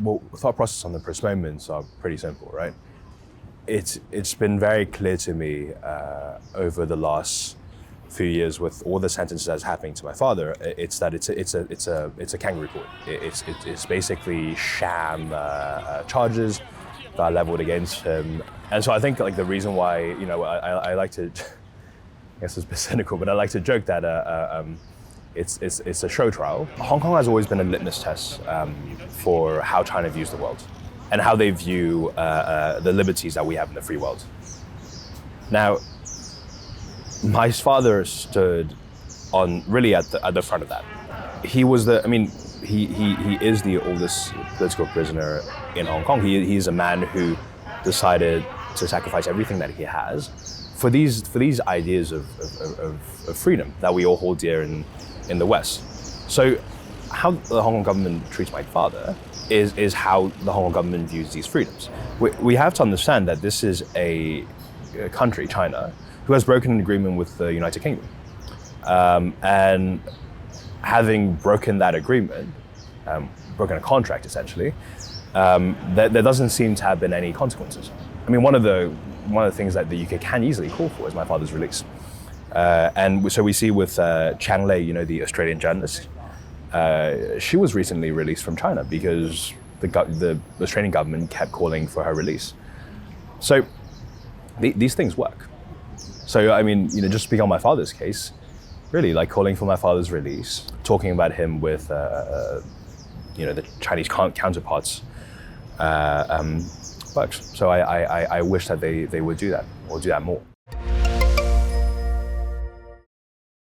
Well, thought process on the postponements are pretty simple, right? It's been very clear to me over the last few years with all the sentences that's happening to my father. It's that it's a kangaroo court. It's basically sham charges that are leveled against him, and so I think like the reason why I like to, I guess it's a bit cynical, but I like to joke that it's a show trial. Hong Kong has always been a litmus test for how China views the world and how they view the liberties that we have in the free world. Now, my father stood on really at the front of that. He was he is the oldest political prisoner in Hong Kong. He's a man who decided to sacrifice everything that he has for these ideas of freedom that we all hold dear in the West. So how the Hong Kong government treats my father is how the Hong Kong government views these freedoms. We have to understand that this is a country, China, who has broken an agreement with the United Kingdom. And having broken that agreement, broken a contract essentially, there doesn't seem to have been any consequences. I mean, one of the things that the UK can easily call for is my father's release. And so we see with Chang Lei, the Australian journalist, she was recently released from China because the Australian government kept calling for her release. So these things work. So I mean, just speaking on my father's case, really like calling for my father's release, talking about him with the Chinese counterparts works. So I wish that they would do that or do that more.